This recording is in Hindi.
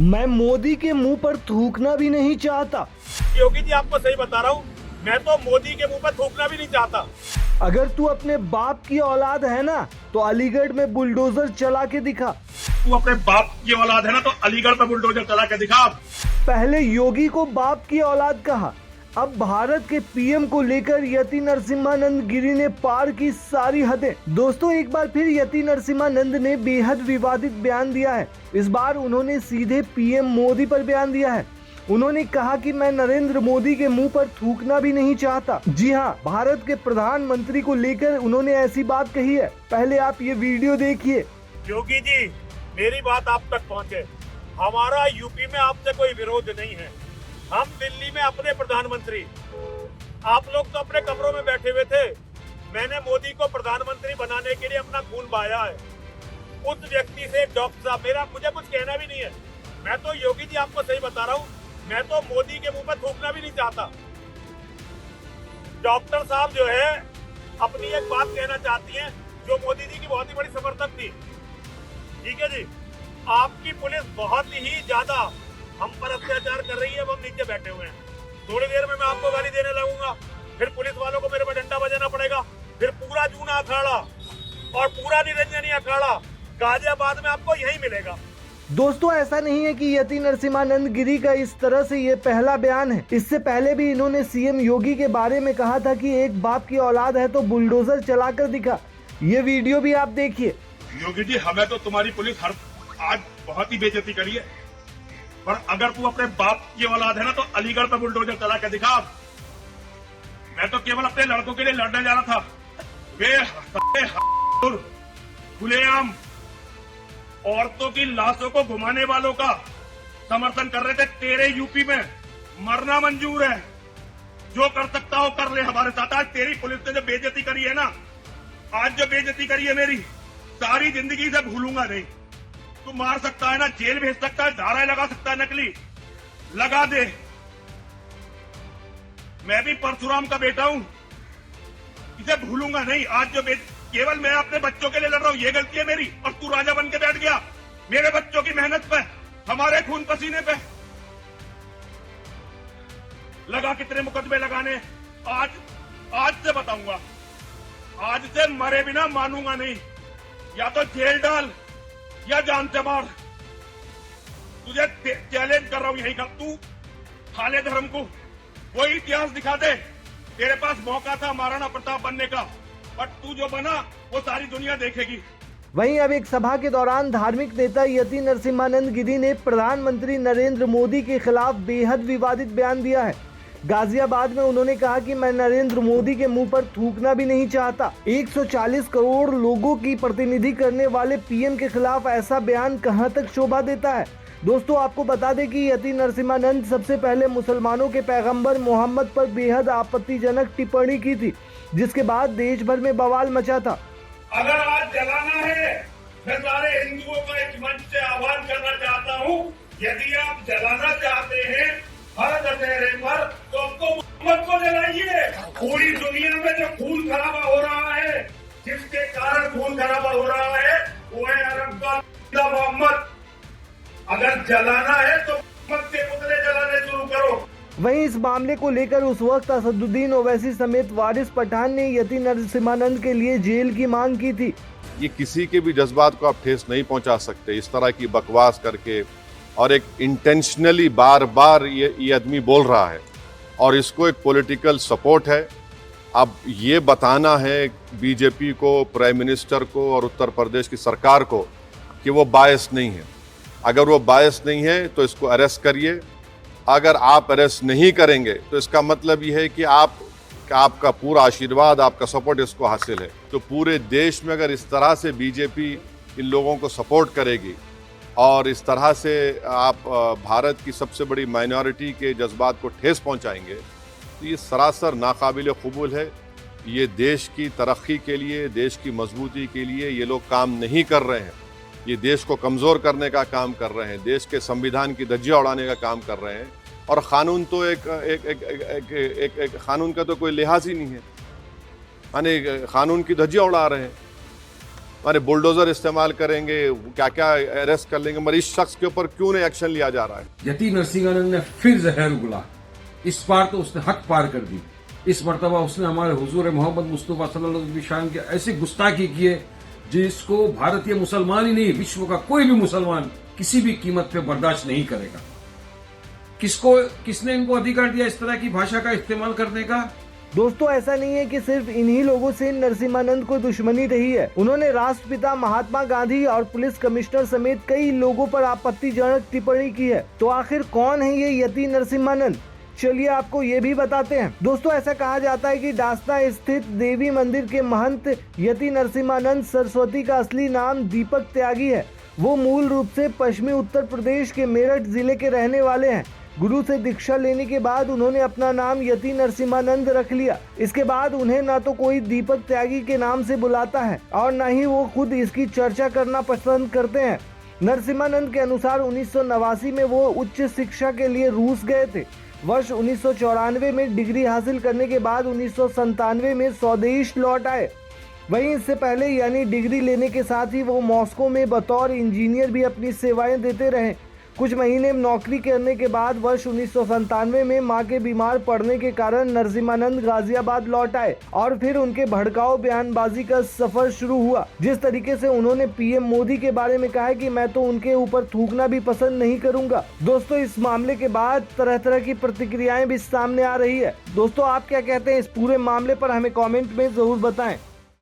मैं मोदी के मुंह पर थूकना भी नहीं चाहता। योगी जी आपको सही बता रहा हूँ, मैं तो मोदी के मुंह पर थूकना भी नहीं चाहता। अगर तू अपने बाप की औलाद है ना तो अलीगढ़ में बुलडोजर चला के दिखा। तू अपने बाप की औलाद है ना तो अलीगढ़ पे बुलडोजर चला के दिखा। पहले योगी को बाप की औलाद कहा, अब भारत के पीएम को लेकर यति नरसिम्हानंद गिरी ने पार की सारी हदें। दोस्तों, एक बार फिर यति नरसिम्हानंद ने बेहद विवादित बयान दिया है। इस बार उन्होंने सीधे पीएम मोदी पर बयान दिया है। उन्होंने कहा कि मैं नरेंद्र मोदी के मुंह पर थूकना भी नहीं चाहता। जी हाँ, भारत के प्रधानमंत्री को लेकर उन्होंने ऐसी बात कही है। पहले आप ये वीडियो देखिए। योगी जी, मेरी बात आप तक पहुँचे। हमारा यूपी में आपसे कोई विरोध नहीं है। हम दिल्ली में अपने प्रधानमंत्री, आप लोग तो अपने कमरों में बैठे हुए थे। मैंने मोदी को प्रधानमंत्री बनाने के लिए अपना खून बहाया है। उस व्यक्ति से डॉक्टर साहब, मुझे कुछ कहना भी नहीं है। मैं तो योगी जी आपको सही बता रहा हूँ, मैं तो मोदी के मुंह पर थूकना भी नहीं चाहता। डॉक्टर साहब जो है अपनी एक बात कहना चाहती हैं, जो मोदी जी की बहुत ही बड़ी समर्थक थी। ठीक है जी, आपकी पुलिस बहुत ही ज्यादा हम पर अत्याचार कर रही है, वो हम नीचे बैठे हुए हैं। थोड़ी देर में मैं आपको गाली देने लगूंगा, फिर पुलिस वालों को मेरे पर डंडा बजाना पड़ेगा, फिर पूरा जूना अखाड़ा और पूरा निरंजनी अखाड़ा गाजियाबाद में आपको यही मिलेगा। दोस्तों, ऐसा नहीं है कि यति नरसिम्हानंद गिरी का इस तरह से ये पहला बयान है। इससे पहले भी इन्होंने सीएम योगी के बारे में कहा था कि एक बाप की औलाद है तो बुलडोजर चलाकर दिखा। ये वीडियो भी आप देखिए। योगी जी, हमें तो तुम्हारी पुलिस आज बहुत ही बेइज्जती करी है, पर अगर तू अपने बाप की औलाद है ना तो अलीगढ़ पे बुलडोजर चला के दिखा। मैं तो केवल अपने लड़कों के लिए लड़ने जा रहा था। वे खुलेआम औरतों की लाशों को घुमाने वालों का समर्थन कर रहे थे। तेरे यूपी में मरना मंजूर है, जो कर सकता हो कर ले हमारे साथ। आज तेरी पुलिस ने जो बेइज्जती करी है ना, आज जो बेइज्जती करी है मेरी, सारी जिंदगी से भूलूंगा नहीं। तू मार सकता है ना, जेल भेज सकता है, धाराएं लगा सकता है, नकली लगा दे। मैं भी परशुराम का बेटा हूं, इसे भूलूंगा नहीं। आज जो केवल मैं अपने बच्चों के लिए लड़ रहा हूं, ये गलती है मेरी, और तू राजा बन के बैठ गया मेरे बच्चों की मेहनत पे, हमारे खून पसीने पे। लगा कितने मुकदमे लगाने, आज से बताऊंगा। आज से मरे बिना मानूंगा नहीं। या तो जेल डाल या जान से मार। तुझे चैलेंज कर रहा हूं यही का। तू खाले धर्म को वही इतिहास दिखा दे। तेरे पास मौका था महाराणा प्रताप बनने का, बट तू जो बना वो सारी दुनिया देखेगी। वहीं अब एक सभा के दौरान धार्मिक नेता यति नरसिम्हानंद गिरी ने प्रधानमंत्री नरेंद्र मोदी के खिलाफ बेहद विवादित बयान दिया है। गाजियाबाद में उन्होंने कहा कि मैं नरेंद्र मोदी के मुंह पर थूकना भी नहीं चाहता। 140 करोड़ लोगों की प्रतिनिधि करने वाले पीएम के खिलाफ ऐसा बयान कहां तक शोभा देता है। दोस्तों, आपको बता दें कि यति नरसिम्हानंद सबसे पहले मुसलमानों के पैगंबर मोहम्मद पर बेहद आपत्तिजनक टिप्पणी की थी, जिसके बाद देश भर में बवाल मचा था। अगर आज जलाना है, मैं सारे हिंदुओं का इस मंच से आह्वान करना चाहता हूँ, यदि आप जलाना चाहते हैं हर दशहरे पर, तो आपको मोहम्मद को जलाइए। पूरी दुनिया में जो खून खराबा हो रहा है, जिसके कारण खून खराबा हो रहा है, वो है अरब का मोहम्मद। अगर जलाना है तो मोहम्मद के पुतले जलाने शुरू करो। वहीं इस मामले को लेकर उस वक्त असदुद्दीन ओवैसी समेत वारिस पठान ने यति नरसिम्हानंद के लिए जेल की मांग की थी। ये किसी के भी जज्बात को आप ठेस नहीं पहुंचा सकते इस तरह की बकवास करके, और एक इंटेंशनली बार बार ये आदमी बोल रहा है और इसको एक पॉलिटिकल सपोर्ट है। अब ये बताना है बीजेपी को, प्राइम मिनिस्टर को और उत्तर प्रदेश की सरकार को कि वो बायस नहीं है। अगर वो बायस नहीं है तो इसको अरेस्ट करिए। अगर आप अरेस्ट नहीं करेंगे तो इसका मतलब ये है कि आपका पूरा आशीर्वाद, आपका सपोर्ट इसको हासिल है। तो पूरे देश में अगर इस तरह से बीजेपी इन लोगों को सपोर्ट करेगी और इस तरह से आप भारत की सबसे बड़ी माइनॉरिटी के जज्बात को ठेस पहुंचाएंगे, तो ये सरासर नाकाबिल कबूल है। ये देश की तरक्की के लिए, देश की मजबूती के लिए ये लोग काम नहीं कर रहे हैं। ये देश को कमज़ोर करने का काम कर रहे हैं, देश के संविधान की धज्जियां उड़ाने का काम कर रहे हैं। और क़ानून तो एक क़ानून का तो कोई लिहाज ही नहीं है, यानी क़ानून की धज्जियां उड़ा रहे हैं। माने बुलडोजर इस्तेमाल करेंगे, क्या क्या अरेस्ट कर लेंगे, मगर इस शख्स के ऊपर क्यों नहीं एक्शन लिया जा रहा है? यति नरसिंहानंद ने फिर जहर उगला। इस बार तो उसने हद पार कर दी। इस मर्तबा उसने हमारे हुजूर मोहम्मद मुस्तफा सल्लल्लाहु अलैहि वसल्लम के ऐसी गुस्ताखी की है जिसको भारतीय मुसलमान ही नहीं, विश्व का कोई भी मुसलमान किसी भी कीमत पे बर्दाश्त नहीं करेगा। किसने इनको अधिकार दिया इस तरह की भाषा का इस्तेमाल करने का? दोस्तों, ऐसा नहीं है कि सिर्फ इन्हीं लोगों से नरसिम्हानंद को दुश्मनी रही है। उन्होंने राष्ट्रपिता महात्मा गांधी और पुलिस कमिश्नर समेत कई लोगों पर आपत्तिजनक टिप्पणी की है। तो आखिर कौन है ये यति नरसिम्हानंद? चलिए आपको ये भी बताते हैं। दोस्तों, ऐसा कहा जाता है कि डासना स्थित देवी मंदिर के महंत यति नरसिम्हानंद सरस्वती का असली नाम दीपक त्यागी है। वो मूल रूप से पश्चिमी उत्तर प्रदेश के मेरठ जिले के रहने वाले हैं। गुरु से दीक्षा लेने के बाद उन्होंने अपना नाम यति नरसिम्हानंद रख लिया। इसके बाद उन्हें ना तो कोई दीपक त्यागी के नाम से बुलाता है और न ही वो खुद इसकी चर्चा करना पसंद करते हैं। नरसिम्हानंद के अनुसार 1989 में वो उच्च शिक्षा के लिए रूस गए थे। वर्ष 1994 में डिग्री हासिल करने के बाद 1997 में स्वदेश लौट आए। वहीं इससे पहले यानी डिग्री लेने के साथ ही वो मॉस्को में बतौर इंजीनियर भी अपनी सेवाएं देते रहे। कुछ महीने नौकरी करने के बाद वर्ष 1997 में मां के बीमार पड़ने के कारण नरसिम्हानंद गाजियाबाद लौट आए और फिर उनके भड़काऊ बयानबाजी का सफर शुरू हुआ। जिस तरीके से उन्होंने पीएम मोदी के बारे में कहा कि मैं तो उनके ऊपर थूकना भी पसंद नहीं करूंगा। दोस्तों, इस मामले के बाद तरह तरह की प्रतिक्रियाएं भी सामने आ रही है। दोस्तों, आप क्या कहते हैं इस पूरे मामले पर? हमें कॉमेंट में जरूर बताएं।